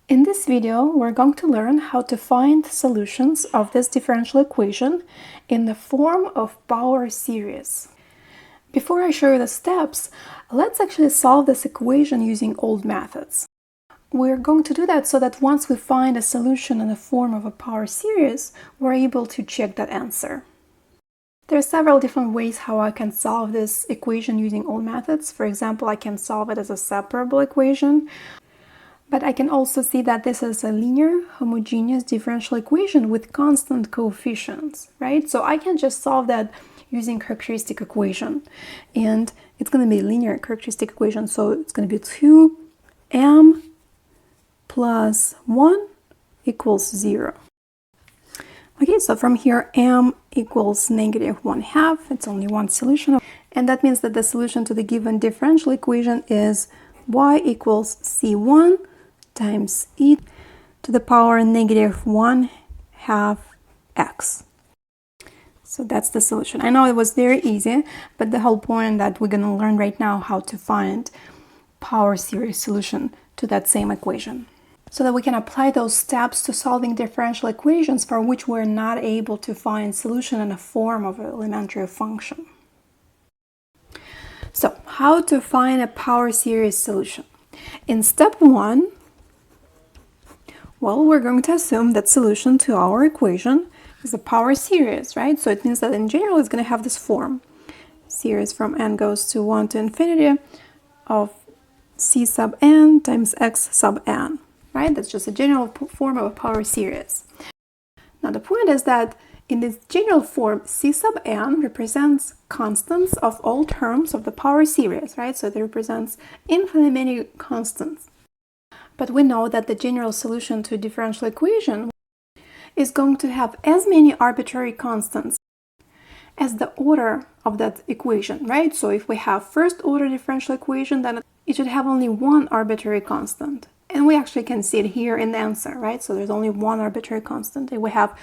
In this video, we're going to learn how to find solutions of this differential equation in the form of power series. Before I show you the steps, let's actually solve this equation using old methods. We're going to do that so that once we find a solution in the form of a power series, we're able to check that answer. There are several different ways how I can solve this equation using old methods. For example, I can solve it as a separable equation. But I can also see that this is a linear, homogeneous differential equation with constant coefficients, right? So I can just solve that using characteristic equation. And it's going to be a linear characteristic equation. So it's going to be 2m plus 1 equals 0. Okay, so from here, m equals negative 1/2. It's only one solution. And that means that the solution to the given differential equation is y equals c1 times e to the power negative 1/2 x. So that's the solution. I know it was very easy, but the whole point that we're going to learn right now how to find power series solution to that same equation, so that we can apply those steps to solving differential equations for which we're not able to find solution in the form of an elementary function. So how to find a power series solution? In step 1, well, we're going to assume that solution to our equation is a power series, right? So it means that in general it's going to have this form. Series from n goes to 1 to infinity of c sub n times x sub n, right? That's just a general form of a power series. Now the point is that in this general form, c sub n represents constants of all terms of the power series, right? So it represents infinitely many constants. But we know that the general solution to a differential equation is going to have as many arbitrary constants as the order of that equation, right? So if we have first order differential equation, then it should have only one arbitrary constant. And we actually can see it here in the answer, right? So there's only one arbitrary constant. If we have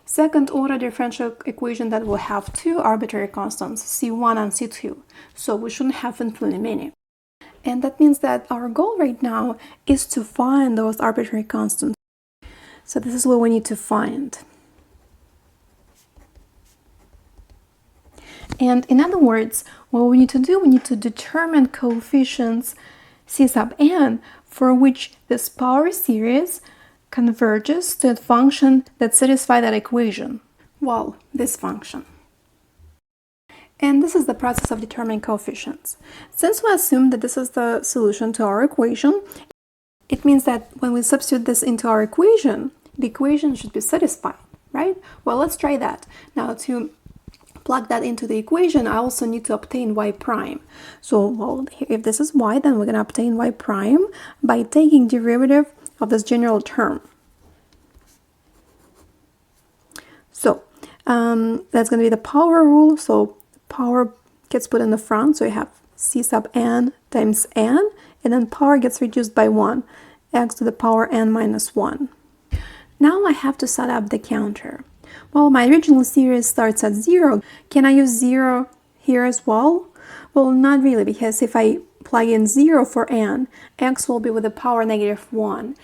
second order differential equation, that will have two arbitrary constants, c1 and c2. So we shouldn't have infinitely many. And that means that our goal right now is to find those arbitrary constants. So this is what we need to find. And in other words, what we need to do, we need to determine coefficients c sub n for which this power series converges to a function that satisfies that equation. Well, this function. And this is the process of determining coefficients. Since we assume that this is the solution to our equation, it means that when we substitute this into our equation, the equation should be satisfied, right? Well, let's try that. Now, to plug that into the equation, I also need to obtain y prime. So, well, if this is y, then we're going to obtain y prime by taking derivative of this general term. So, that's going to be the power rule. So, power gets put in the front, so you have c sub n times n, and then power gets reduced by 1, x to the power n minus 1. Now I have to set up the counter. Well, my original series starts at 0. Can I use 0 here as well? Well, not really, because if I plug in 0 for n, x will be with the power negative 1.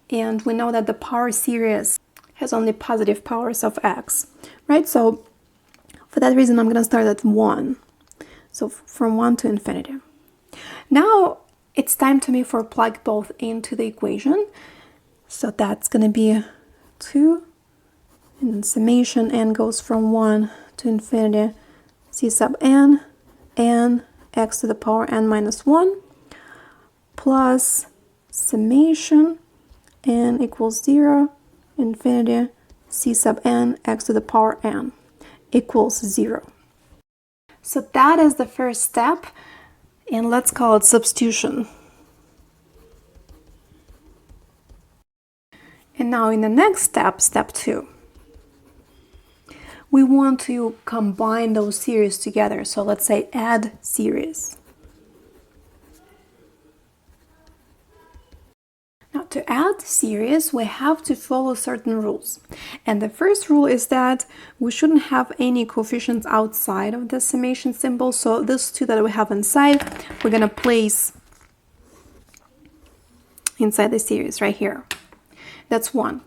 And we know that the power series has only positive powers of x, right? So for that reason, I'm going to start at 1. So from 1 to infinity. Now it's time to me for plug both into the equation. So that's going to be 2, and then summation n goes from 1 to infinity c sub n x to the power n minus 1 plus summation n equals 0 infinity c sub n x to the power n equals 0. So that is the first step, and let's call it substitution. And now in the next step, step 2, we want to combine those series together. So let's say add series. Now to add series, we have to follow certain rules. And the first rule is that we shouldn't have any coefficients outside of the summation symbol. So these two that we have inside, we're going to place inside the series right here. That's one.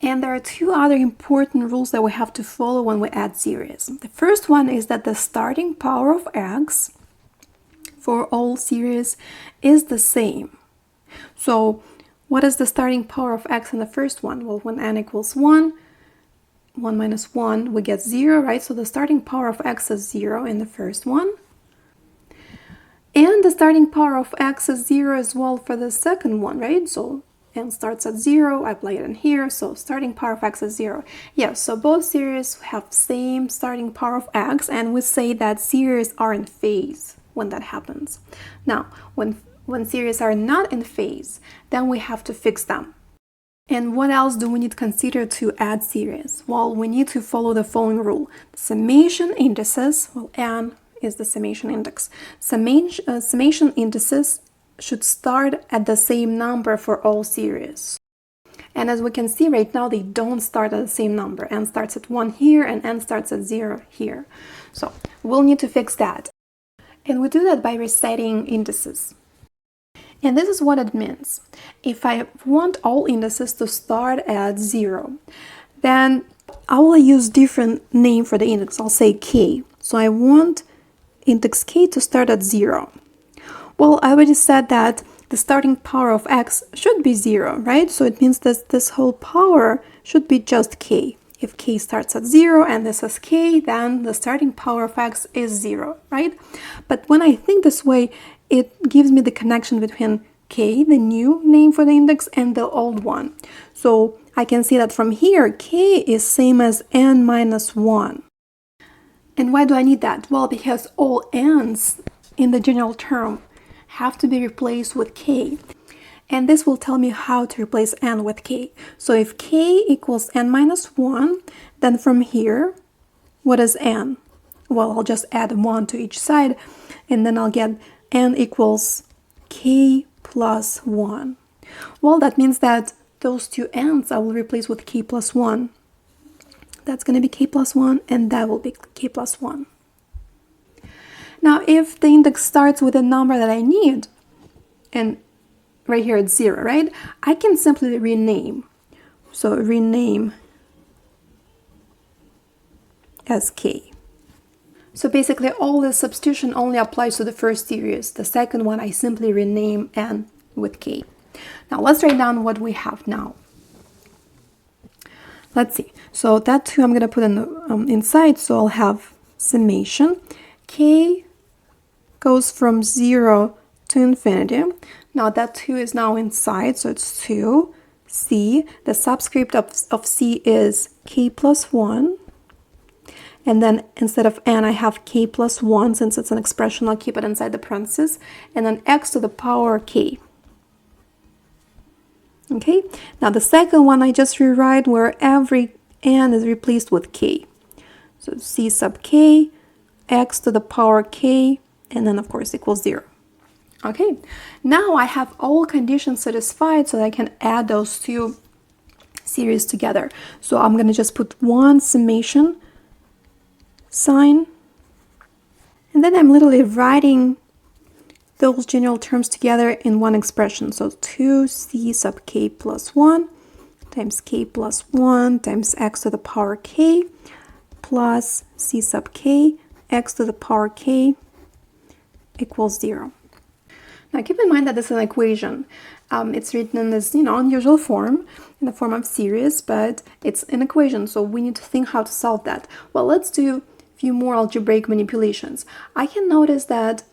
And there are two other important rules that we have to follow when we add series. The first one is that the starting power of x for all series is the same. So what is the starting power of x in the first one? Well, when n equals 1, 1 minus 1, we get 0, right? So the starting power of x is 0 in the first one. And the starting power of x is 0 as well for the second one, right? So n starts at 0, I plug it in here, so starting power of x is 0. Yes, so both series have same starting power of x, and we say that series are in phase when that happens. Now, when series are not in phase, then we have to fix them. And what else do we need to consider to add series? Well, we need to follow the following rule. The summation indices, well, n is the summation index. Summation indices should start at the same number for all series. And as we can see right now, they don't start at the same number. N starts at 1 here and n starts at 0 here. So we'll need to fix that. And we do that by resetting indices. And this is what it means. If I want all indices to start at 0, then I will use different name for the index. I'll say k. So I want index k to start at 0. Well, I already said that the starting power of x should be 0, right? So it means that this whole power should be just k. If k starts at 0 and this is k, then the starting power of x is 0, right? But when I think this way, it gives me the connection between k, the new name for the index, and the old one. So I can see that from here, k is same as n minus 1. And why do I need that? Well, because all n's in the general term have to be replaced with k. And this will tell me how to replace n with k. So if k equals n minus 1, then from here, what is n? Well, I'll just add 1 to each side, and then I'll get n equals k plus 1. Well, that means that those two n's I will replace with k plus 1. That's going to be k plus 1, and that will be k plus 1. Now, if the index starts with a number that I need, and right here it's 0, right? I can simply rename. So rename as k. So basically all the substitution only applies to the first series. The second one I simply rename n with k. Now let's write down what we have now. Let's see. So that 2 I'm going to put in the, inside, so I'll have summation. K goes from 0 to infinity. Now that 2 is now inside, so it's 2. C, the subscript of C is k plus 1. And then instead of n, I have k plus 1. Since it's an expression, I'll keep it inside the parentheses. And then x to the power k. Okay, now the second one I just rewrite where every n is replaced with k. So c sub k, x to the power k, and then of course equals 0. Okay, now I have all conditions satisfied, so I can add those two series together. So I'm going to just put one summation sign, and then I'm literally writing those general terms together in one expression. So 2c sub k plus 1 times k plus 1 times x to the power k plus c sub k x to the power k equals 0. Now keep in mind that this is an equation. It's written in this, unusual form, in the form of series, but it's an equation, so we need to think how to solve that. Well, let's do a few more algebraic manipulations. I can notice that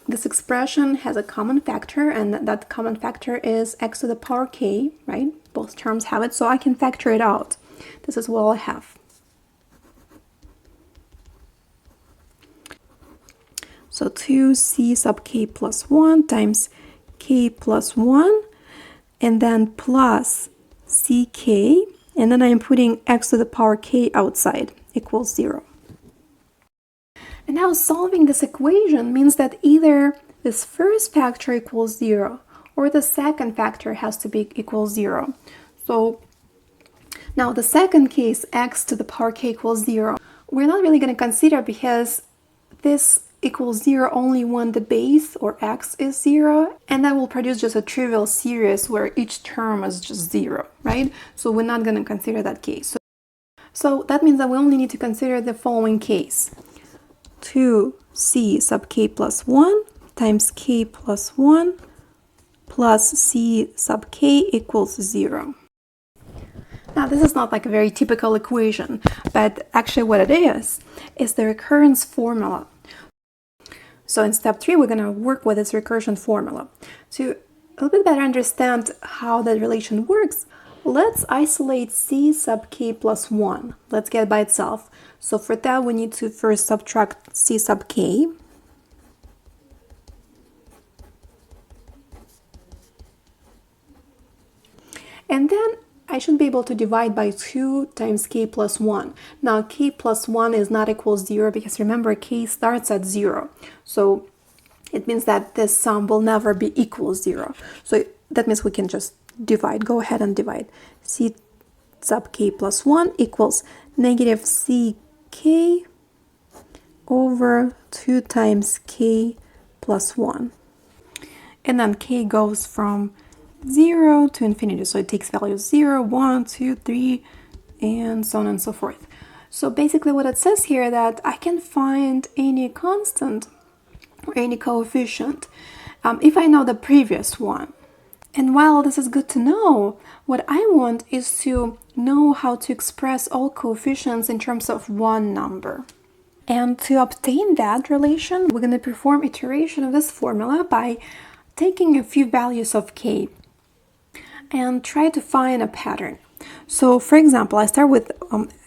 this expression has a common factor, and that common factor is x to the power k, right? Both terms have it, so I can factor it out. This is what I have. So 2c sub k plus 1 times k plus 1, and then plus ck, and then I'm putting x to the power k outside, equals 0. And now solving this equation means that either this first factor equals 0 or the second factor has to be equals 0. So now the second case, x to the power k equals 0, we're not really going to consider because this equals 0 only when the base, or x, is 0, and that will produce just a trivial series where each term is just 0, right? So we're not going to consider that case. So that means that we only need to consider the following case. 2c sub k plus 1 times k plus 1 plus c sub k equals 0. Now, this is not like a very typical equation, but actually what it is the recurrence formula. So in step 3, we're going to work with this recursion formula. To a little bit better understand how that relation works, let's isolate c sub k plus 1. Let's get it by itself. So for that, we need to first subtract c sub k. And then I should be able to divide by 2 times k plus 1. Now, k plus 1 is not equal 0 because remember, k starts at 0. So it means that this sum will never be equal 0. So that means we can just divide. Go ahead and divide. C sub k plus 1 equals negative ck over 2 times k plus 1. And then k goes from 0 to infinity, so it takes values 0, 1, 2, 3, and so on and so forth. So basically what it says here that I can find any constant or any coefficient if I know the previous one. And while this is good to know, what I want is to know how to express all coefficients in terms of one number. And to obtain that relation, we're going to perform iteration of this formula by taking a few values of k and try to find a pattern. So for example, I start with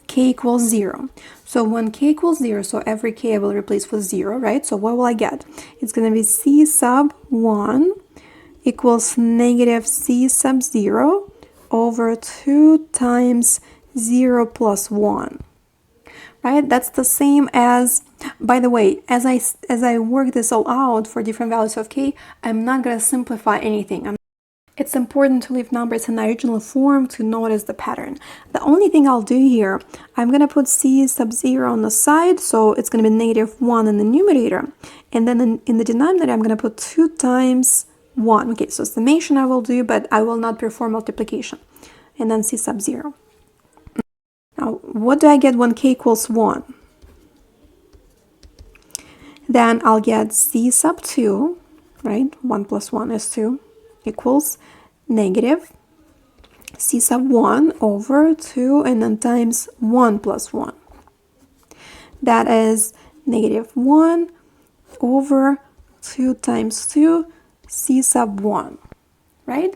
k equals 0. So when k equals 0, so every k I will replace with 0, right? So what will I get? It's going to be c sub 1 equals negative c sub 0 over 2 times 0 plus 1. Right? That's the same as, by the way, as I work this all out for different values of k, I'm not going to simplify anything. It's important to leave numbers in the original form to notice the pattern. The only thing I'll do here, I'm going to put c sub 0 on the side, so it's going to be negative 1 in the numerator. And then in the denominator, I'm going to put 2 times 1. Okay, so summation I will do, but I will not perform multiplication. And then c sub 0. Now, what do I get when k equals 1? Then I'll get c sub 2, right? 1 plus 1 is 2, equals negative c sub 1 over 2, and then times 1 plus 1. That is negative 1 over 2 times 2 c sub 1, right?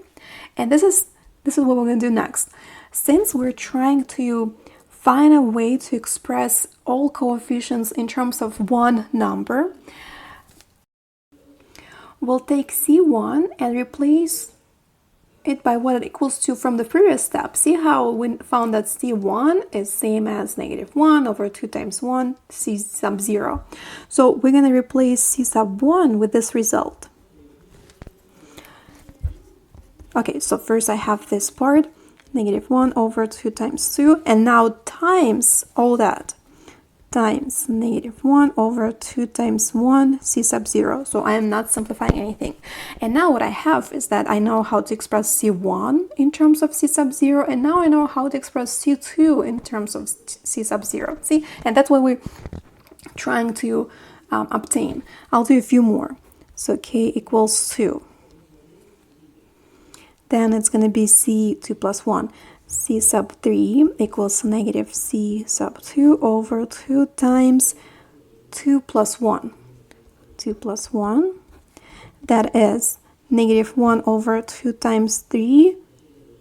And this is what we're going to do next. Since we're trying to find a way to express all coefficients in terms of one number, we'll take c1 and replace it by what it equals to from the previous step. See how we found that c1 is same as negative 1 over 2 times 1, c sub 0. So we're going to replace c sub 1 with this result. Okay, so first I have this part, negative 1 over 2 times 2, and now times all that, times negative 1 over 2 times 1 c sub 0. So I am not simplifying anything. And now what I have is that I know how to express c1 in terms of c sub 0, and now I know how to express c2 in terms of c sub 0. See? And that's what we're trying to obtain. I'll do a few more. So k equals 2. Then it's going to be c2 plus 1. C sub 3 equals negative c sub 2 over 2 times 2 plus 1. 2 plus 1. That is negative 1 over 2 times 3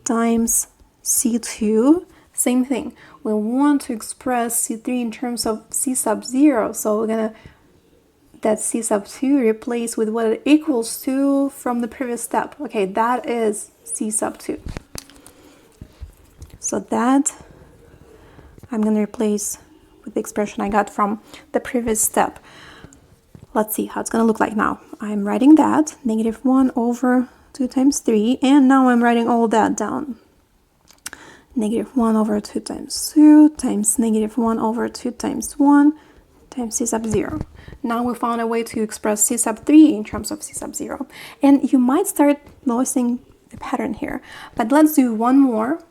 times c2. Same thing. We want to express c3 in terms of c sub 0. So we're going to that c sub 2 replace with what it equals to from the previous step. Okay, that is c sub 2. So that I'm going to replace with the expression I got from the previous step. Let's see how it's going to look like now. I'm writing that, negative 1 over 2 times 3, and now I'm writing all that down. Negative 1 over 2 times 2 times negative 1 over 2 times 1 times c sub 0. Now we found a way to express c sub 3 in terms of c sub 0. And you might start noticing the pattern here. But let's do one more.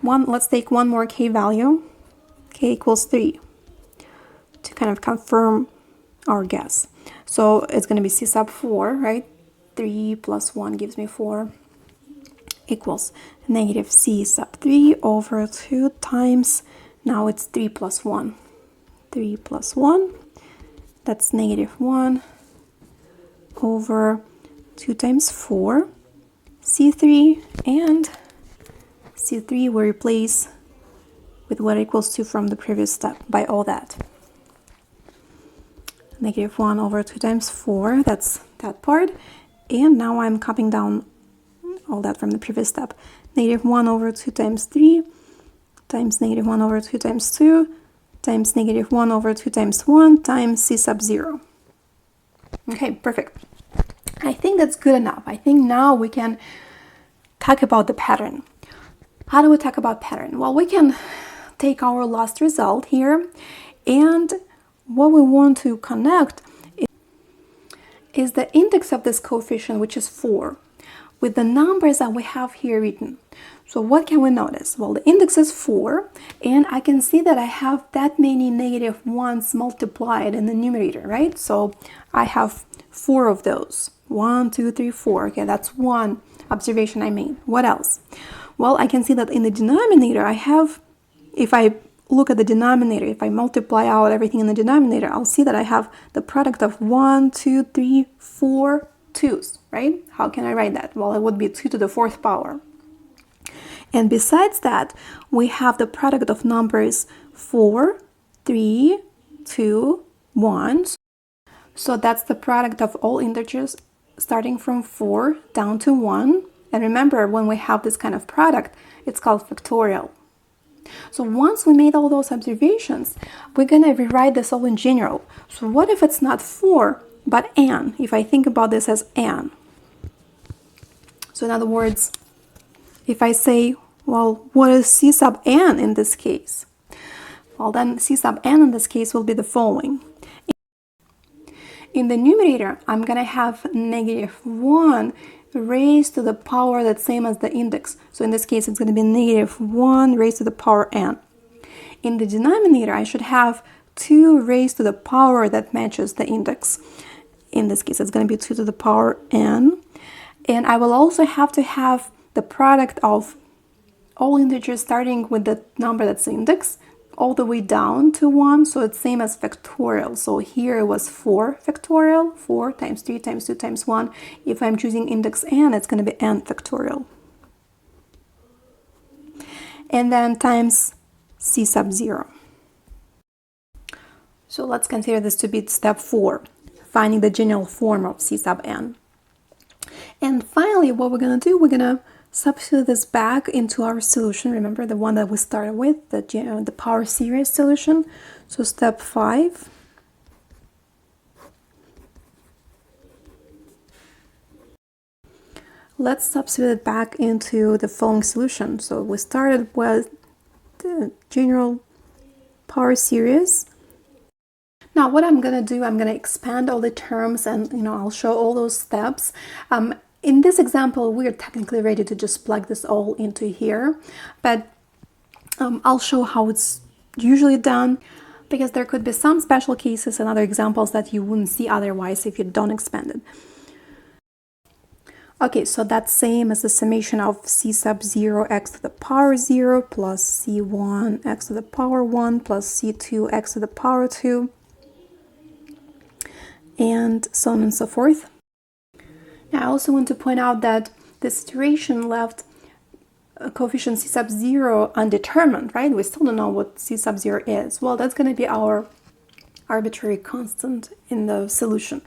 Let's take one more k value, k equals 3, to kind of confirm our guess. So it's going to be c sub 4, right? 3 plus 1 gives me 4 equals negative c sub 3 over 2 times, now it's 3 plus 1. 3 plus 1, that's negative 1 over 2 times 4, c3, and c3 we replace with what equals to from the previous step by all that. Negative 1 over 2 times 4, that's that part. And now I'm copying down all that from the previous step. Negative 1 over 2 times 3 times negative 1 over 2 times 2 times negative 1 over 2 times 1 times c sub 0. Okay, perfect. I think that's good enough. I think now we can talk about the pattern. How do we talk about pattern? Well, we can take our last result here, and what we want to connect is the index of this coefficient, which is 4, with the numbers that we have here written. So what can we notice? Well, the index is 4, and I can see that I have that many negative 1s multiplied in the numerator, right? So I have 4 of those. 1, 2, 3, 4. Okay, that's one observation I made. What else? Well, I can see that in the denominator I have, if I look at the denominator, if I multiply out everything in the denominator, I'll see that I have the product of 1, 2, 3, 4 2's, right? How can I write that? Well, it would be 2 to the 4th power. And besides that, we have the product of numbers 4, 3, 2, 1. So that's the product of all integers starting from 4 down to 1. And remember, when we have this kind of product, it's called factorial. So once we made all those observations, we're going to rewrite this all in general. So what if it's not 4, but n? If I think about this as n. So in other words, if I say, well, what is c sub n in this case? Well, then c sub n in this case will be the following. In the numerator, I'm going to have negative 1 raised to the power that's same as the index. So in this case, it's going to be negative 1 raised to the power n. In the denominator, I should have 2 raised to the power that matches the index. In this case, it's going to be 2 to the power n. And I will also have to have the product of all integers starting with the number that's the index all the way down to 1, so it's same as factorial. So here it was 4 factorial, 4 times 3 times 2 times 1. If I'm choosing index n, it's going to be n factorial. And then times c sub 0. So let's consider this to be step 4, finding the general form of c sub n. And finally, what we're going to do, we're going to substitute this back into our solution. Remember the one that we started with, the power series solution. So step 5. Let's substitute it back into the following solution. So we started with the general power series. Now what I'm going to do, I'm going to expand all the terms, and I'll show all those steps. In this example, we're technically ready to just plug this all into here, but I'll show how it's usually done, because there could be some special cases and other examples that you wouldn't see otherwise if you don't expand it. Okay, so that's same as the summation of c sub 0 x to the power 0 plus c1 x to the power 1 plus c2 x to the power 2, and so on and so forth. Now, I also want to point out that this iteration left a coefficient c sub 0 undetermined, right? We still don't know what c sub 0 is. Well, that's going to be our arbitrary constant in the solution.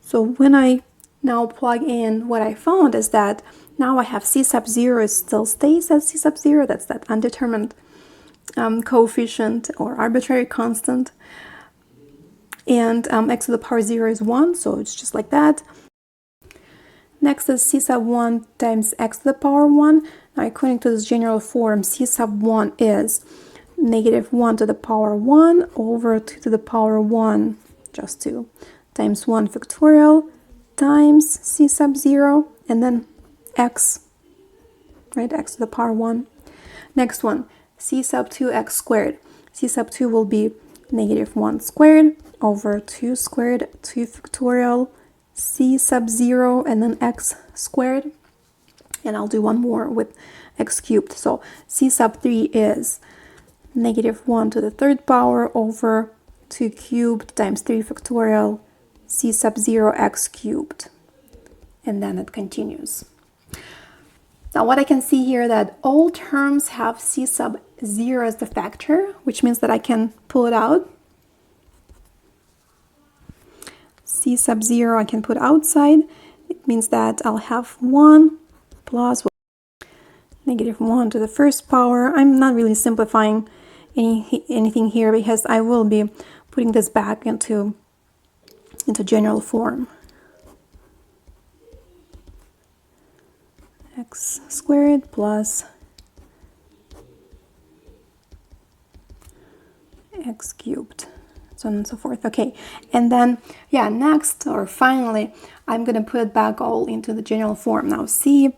So when I now plug in, what I found is that now I have c sub 0 still stays as c sub 0. That's that undetermined coefficient or arbitrary constant. And x to the power 0 is 1, so it's just like that. Next is c sub 1 times x to the power 1. Now, according to this general form, c sub 1 is negative 1 to the power 1 over 2 to the power 1, just 2, times 1 factorial times c sub 0, and then x, right, x to the power 1. Next one, c sub 2x squared. C sub 2 will be negative 1 squared over 2 squared, 2 factorial, c sub 0, and then x squared. And I'll do one more with x cubed. So c sub 3 is negative 1 to the third power over 2 cubed times 3 factorial, c sub 0 x cubed. And then it continues. Now what I can see here that all terms have c sub 0 as the factor, which means that I can pull it out. C sub 0 I can put outside. It means that I'll have 1 plus negative 1 to the first power. I'm not really simplifying anything here because I will be putting this back into general form. X squared plus x cubed, so on and so forth. Okay, and then yeah, next or finally I'm gonna put it back all into the general form. Now c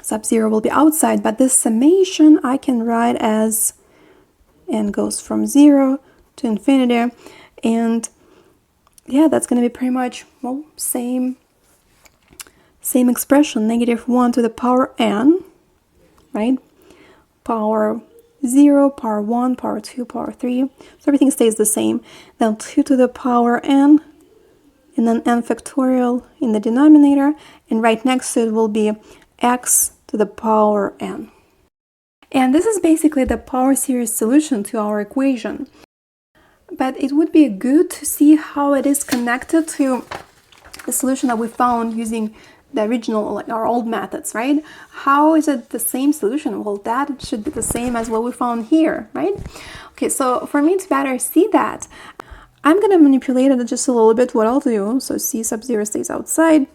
sub 0 will be outside, but this summation I can write as n goes from 0 to infinity, and yeah, that's gonna be pretty much, well, same expression, negative 1 to the power n, right? Power 0, power 1, power 2, power 3. So everything stays the same. Then 2 to the power n, and then n factorial in the denominator, and right next to it will be x to the power n. And this is basically the power series solution to our equation. But it would be good to see how it is connected to the solution that we found using the original, like our old methods, right? How is it the same solution? Well, that should be the same as what we found here, right? Okay, so for me to better see that, I'm going to manipulate it just a little bit. What I'll do, so c sub 0 stays outside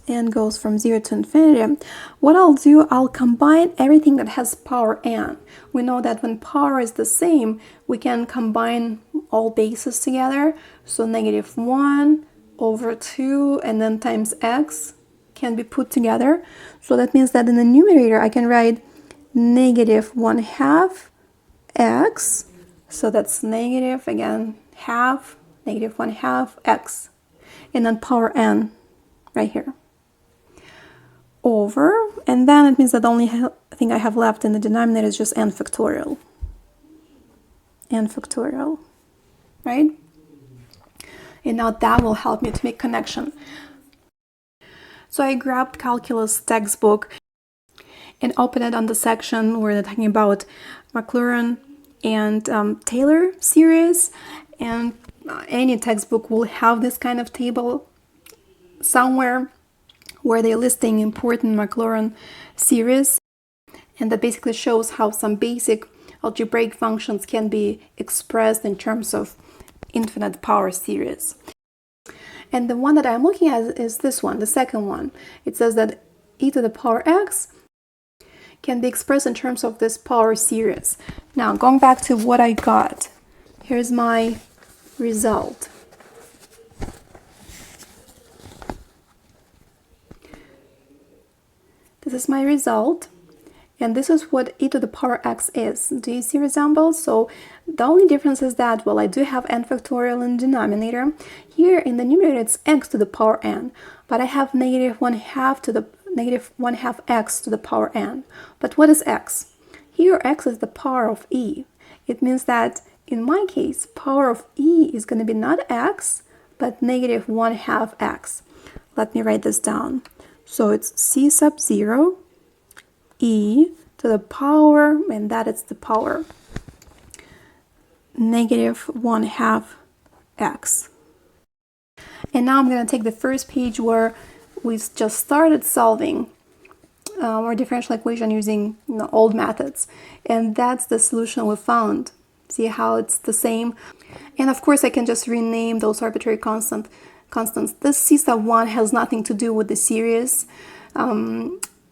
and goes from 0 to infinity. What I'll do, I'll combine everything that has power n. We know that when power is the same, we can combine all bases together. So negative 1 over 2 and then times x can be put together. So that means that in the numerator I can write negative 1/2 x. So that's negative, again, half, negative 1/2 x. And then power n right here. Over, and then it means that the only thing I have left in the denominator is just n factorial. N factorial, right? And now that will help me to make connection. So I grabbed calculus textbook and opened it on the section where they're talking about Recursion and Taylor series. And any textbook will have this kind of table somewhere where they're listing important Recursion series. And that basically shows how some basic algebraic functions can be expressed in terms of infinite power series. And the one that I'm looking at is this one, the second one. It says that e to the power x can be expressed in terms of this power series. Now, going back to what I got, here's my result. This is my result. And this is what e to the power x is. Do you see resembles? So the only difference is that, well, I do have n factorial in the denominator. Here in the numerator it's x to the power n, but I have negative 1/2 to the negative 1/2 x to the power n. But what is x? Here x is the power of e. It means that in my case, power of e is going to be not x, but negative 1/2 x. Let me write this down. So it's c sub 0 e to the power, and that is the power, negative 1/2 x. And now I'm going to take the first page where we just started solving our differential equation using old methods, and that's the solution we found. See how it's the same? And of course I can just rename those arbitrary constants. This c sub 1 has nothing to do with the series.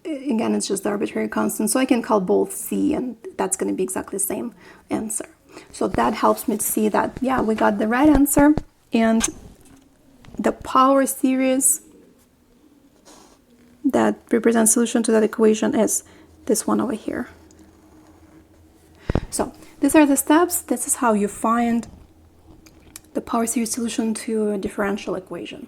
again, it's just the arbitrary constant. So I can call both C, and that's going to be exactly the same answer. So that helps me to see that, yeah, we got the right answer. And the power series that represents solution to that equation is this one over here. So these are the steps. This is how you find the power series solution to a differential equation.